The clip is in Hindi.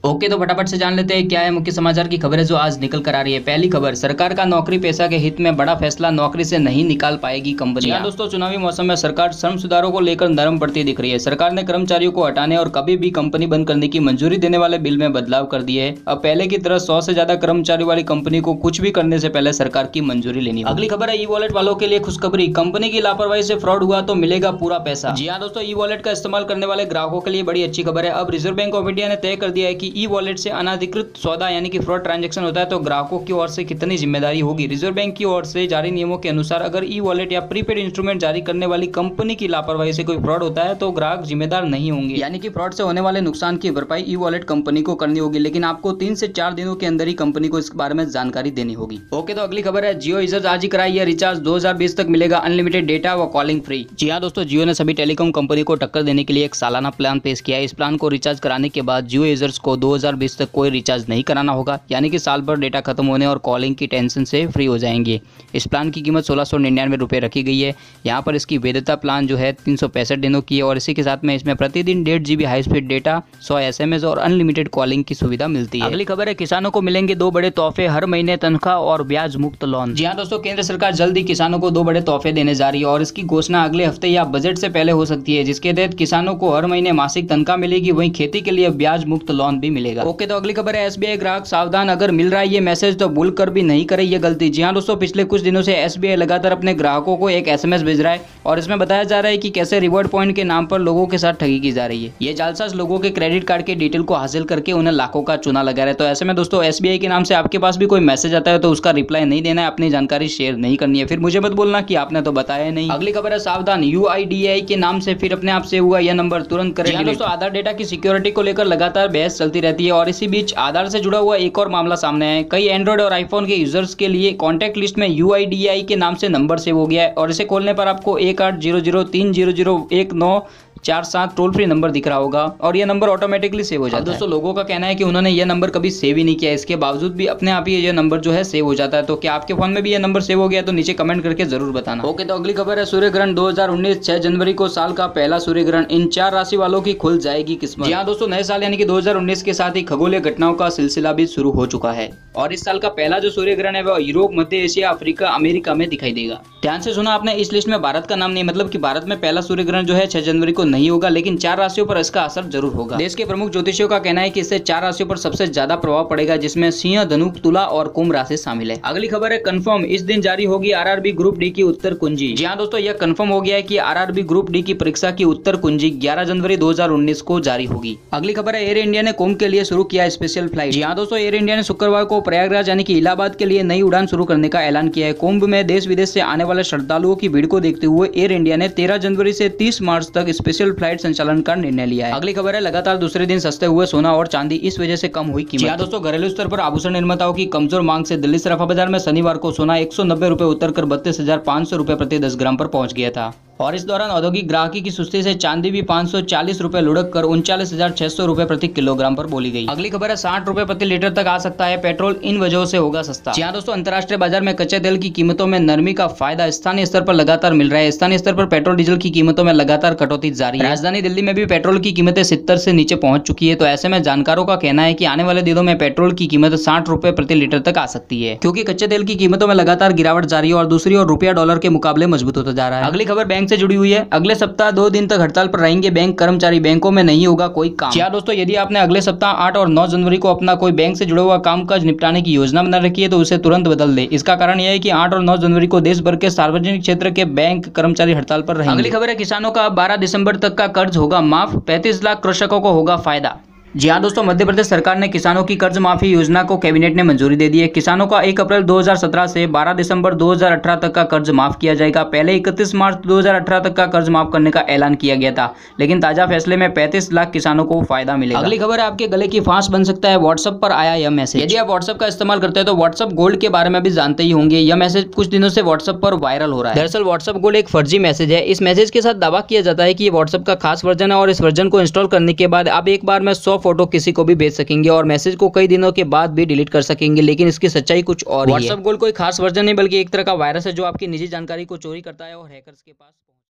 ओके, तो फटाफट से जान लेते हैं क्या है मुख्य समाचार की खबरें जो आज निकल कर आ रही है। पहली खबर, सरकार का नौकरी पेशा के हित में बड़ा फैसला, नौकरी से नहीं निकाल पाएगी कंपनियां। दोस्तों, चुनावी मौसम में सरकार श्रम सुधारों को लेकर नरम पड़ती दिख रही है। सरकार ने कर्मचारियों को हटाने और कभी भी कंपनी बंद करने की मंजूरी देने वाले बिल में बदलाव कर दिए है। अब पहले की तरह 100 से ज्यादा कर्मचारियों वाली कंपनी को कुछ भी करने से पहले सरकार की मंजूरी लेनी होगी। अगली खबर है ई वॉलेट वालों के लिए खुशखबरी, कंपनी की लापरवाही से फ्रॉड हुआ तो मिलेगा पूरा पैसा। जी हाँ दोस्तों, ई वॉलेट का इस्तेमाल करने वाले ग्राहकों के लिए बड़ी अच्छी खबर है। अब रिजर्व बैंक ऑफ इंडिया ने तय कर दिया है कि ई वॉलेट से अनाधिकृत सौदा यानी कि फ्रॉड ट्रांजैक्शन होता है तो ग्राहकों की ओर से कितनी जिम्मेदारी होगी। रिजर्व बैंक की ओर से जारी नियमों के अनुसार अगर ई वॉलेट या प्रीपेड इंस्ट्रूमेंट जारी करने वाली कंपनी की लापरवाही से कोई फ्रॉड होता है तो ग्राहक जिम्मेदार नहीं होंगे, यानी कि फ्रॉड से होने वाले नुकसान की भरपाई ई वॉलेट कंपनी को करनी होगी, लेकिन आपको 3 से 4 दिनों के अंदर ही कंपनी को इस बारे में जानकारी देनी होगी। ओके, तो अगली खबर है, जियो यूजर्स आज ही कराइए रिचार्ज, 2020 तक मिलेगा अनलिमिटेड डेटा व कॉलिंग फ्री। जी हाँ दोस्तों, जियो ने सभी टेलीकॉम कंपनी को टक्कर देने के लिए एक सालाना प्लान पेश किया है। इस प्लान को रिचार्ज कराने के बाद जियो यूजर्स को 2020 तक कोई रिचार्ज नहीं कराना होगा, यानी कि साल भर डेटा खत्म होने और कॉलिंग की टेंशन से फ्री हो जाएंगे। इस प्लान की कीमत 1699 रुपये रखी गई है। यहाँ पर इसकी वैधता प्लान जो है 365 दिनों की है और इसी के साथ में इसमें प्रतिदिन 1.5 GB high speed data, 100 SMS और अनलिमिटेड कॉलिंग की सुविधा मिलती है। अगली खबर है, किसानों को मिलेंगे 2 बड़े तोहफे, हर महीने तनख्वाह और ब्याज मुक्त लोन। जी हाँ दोस्तों, केंद्र सरकार जल्द ही किसानों को 2 बड़े तोहफे देने जा रही है और इसकी घोषणा अगले हफ्ते या बजट से पहले हो सकती है, जिसके तहत किसानों को हर महीने मासिक तनख्वाह मिलेगी, वहीं खेती के लिए ब्याज मुक्त लोन भी मिलेगा। ओके, तो अगली खबर है, SBI ग्राहक सावधान, अगर मिल रहा है ये मैसेज तो भूल कर भी नहीं करे ये गलती। जी हाँ दोस्तों, पिछले कुछ दिनों से SBI लगातार अपने ग्राहकों को एक SMS भेज रहा है और इसमें बताया जा रहा है कि कैसे रिवॉर्ड पॉइंट के नाम पर लोगों के साथ ठगी की जा रही है। ये जालसाज लोगों के क्रेडिट कार्ड के डिटेल को हासिल करके उन्हें लाखों का चूना लगा रहा है। तो ऐसे में दोस्तों, SBI के नाम से आपके पास भी कोई मैसेज आता है तो उसका रिप्लाई नहीं देना है, अपनी जानकारी शेयर नहीं करनी है, फिर मुझे मत बोलना कि आपने तो बताया नहीं। अगली खबर है, सावधान, UIDAI के नाम से फिर अपने आप से हुआ यह नंबर तुरंत करें। दोस्तों, आधार डेटा की सिक्योरिटी को लेकर लगातार बहस चलती रहती है और इसी बीच आधार से जुड़ा हुआ एक और मामला सामने आया है। कई एंड्रॉइड और आईफोन के यूजर्स के लिए कॉन्टैक्ट लिस्ट में UIDAI के नाम से नंबर सेव हो गया है और इसे खोलने पर आपको 1800300147 टोल फ्री नंबर दिख रहा होगा और यह नंबर ऑटोमेटिकली सेव हो जाता है। दोस्तों, लोगों का कहना है कि उन्होंने यह नंबर कभी सेव ही नहीं किया, इसके बावजूद भी अपने आप ही यह नंबर जो है सेव हो जाता है। तो क्या आपके फोन में भी यह नंबर सेव हो गया? तो नीचे कमेंट करके जरूर बताना। ओके, तो अगली खबर है, सूर्य ग्रहण 2019, 6 जनवरी को साल का पहला सूर्य ग्रहण, इन 4 राशि वालों की खुल जाएगी किस्मत। यहाँ दोस्तों, नए साल यानी कि 2019 के साथ ही खगोलीय घटनाओं का सिलसिला भी शुरू हो चुका है और इस साल का पहला जो सूर्य ग्रहण है वह यूरोप, मध्य एशिया, अफ्रीका, अमेरिका में दिखाई देगा। ध्यान से सुना आपने, इस लिस्ट में भारत का नाम नहीं, मतलब कि भारत में पहला सूर्य ग्रहण जो है 6 जनवरी को नहीं होगा, लेकिन 4 राशियों पर इसका असर जरूर होगा। देश के प्रमुख ज्योतिषियों का कहना है कि इससे 4 राशियों पर सबसे ज्यादा प्रभाव पड़ेगा, जिसमें सिंह, धनु, तुला और कुंभ राशि शामिल है। अगली खबर है, कंफर्म, इस दिन जारी होगी RRB ग्रुप डी की उत्तर कुंजी। जी हाँ दोस्तों, यह कंफर्म हो गया है कि RRB ग्रुप डी की परीक्षा की उत्तर कुंजी 11 जनवरी 2019 को जारी होगी। अगली खबर है, एयर इंडिया ने कुंभ के लिए शुरू किया स्पेशल फ्लाइट। जी हाँ दोस्तों, एयर इंडिया ने शुक्रवार को प्रयागराज यानी कि इलाहाबाद के लिए नई उड़ान शुरू करने का ऐलान किया है। कुंभ में देश विदेश से आने वाले श्रद्धालुओं की भीड़ को देखते हुए एयर इंडिया ने 13 जनवरी से 30 मार्च तक स्पेशल फ्लाइट संचालन का निर्णय लिया है। अगली खबर है, लगातार दूसरे दिन सस्ते हुए सोना और चांदी, इस वजह से कम हुई कीमत। दोस्तों, घरेलू स्तर पर आभूषण निर्माताओं की कमजोर मांग से दिल्ली सराफा बाजार में शनिवार को सोना 190 रुपए उतरकर 32,500 रुपए प्रति 10 ग्राम पर पहुंच गया था और इस दौरान औद्योगिक ग्राहकी की सुस्ती से चांदी भी 540 रुपए लुढ़क कर 39,600 रुपए प्रति किलोग्राम पर बोली गई। अगली खबर है, 60 रुपए प्रति लीटर तक आ सकता है पेट्रोल, इन वजहों से होगा सस्ता। जी हाँ दोस्तों, अंतर्राष्ट्रीय बाजार में कच्चे तेल की कीमतों में नरमी का फायदा स्थानीय स्तर पर लगातार मिल रहा है। स्थानीय स्तर पर पेट्रोल डीजल की कीमतों में लगातार कटौती जारी है। राजधानी दिल्ली में भी पेट्रोल की कीमतें 70 से नीचे पहुंच चुकी है। तो ऐसे में जानकारों का कहना है कि आने वाले दिनों में पेट्रोल की कीमत 60 रुपए प्रति लीटर तक आ सकती है, क्योंकि कच्चे तेल की कीमतों में लगातार गिरावट जारी है और दूसरी ओर रुपया डॉलर के मुकाबले मजबूत होता जा रहा है। अगली खबर बैंक से जुड़ी हुई है, अगले सप्ताह 2 दिन तक हड़ताल पर रहेंगे बैंक कर्मचारी, बैंकों में नहीं होगा कोई काम। क्या दोस्तों, यदि आपने अगले सप्ताह 8 और 9 जनवरी को अपना कोई बैंक से जुड़ा हुआ कामकाज निपटाने की योजना बना रखी है तो उसे तुरंत बदल दे। इसका कारण यह है कि 8 और 9 जनवरी को देश भर के सार्वजनिक क्षेत्र के बैंक कर्मचारी हड़ताल पर रहेंगे। अगली खबर है, किसानों का 12 दिसंबर तक का कर्ज होगा माफ, 35 लाख कृषकों को होगा फायदा। जी हाँ दोस्तों, मध्य प्रदेश सरकार ने किसानों की कर्ज माफी योजना को कैबिनेट ने मंजूरी दे दी है। किसानों का 1 अप्रैल 2017 से 12 दिसंबर 2018 तक का कर्ज माफ किया जाएगा। पहले 31 मार्च 2018 तक का कर्ज माफ करने का ऐलान किया गया था, लेकिन ताजा फैसले में 35 लाख किसानों को फायदा मिलेगा। अगली खबर है, आपके गले की फांस बन सकता है, व्हाट्सएप पर आया यह मैसेज। यदि आप व्हाट्सएप का इस्तेमाल करते हैं तो व्हाट्सएप गोल्ड के बारे में भी जानते ही होंगे। यह मैसेज कुछ दिनों से व्हाट्सएप पर वायरल हो रहा है। दरअसल व्हाट्सएप गोल्ड एक फर्जी मैसेज है। इस मैसेज के साथ दावा किया जाता है कि ये व्हाट्सएप का खास वर्जन है और इस वर्जन को इंस्टॉल करने के बाद आप एक बार में 100 फोटो किसी को भी भेज सकेंगे और मैसेज को कई दिनों के बाद भी डिलीट कर सकेंगे, लेकिन इसकी सच्चाई कुछ और ही है। व्हाट्सएप गोल्ड कोई खास वर्जन नहीं बल्कि एक तरह का वायरस है जो आपकी निजी जानकारी को चोरी करता है और हैकर्स के पास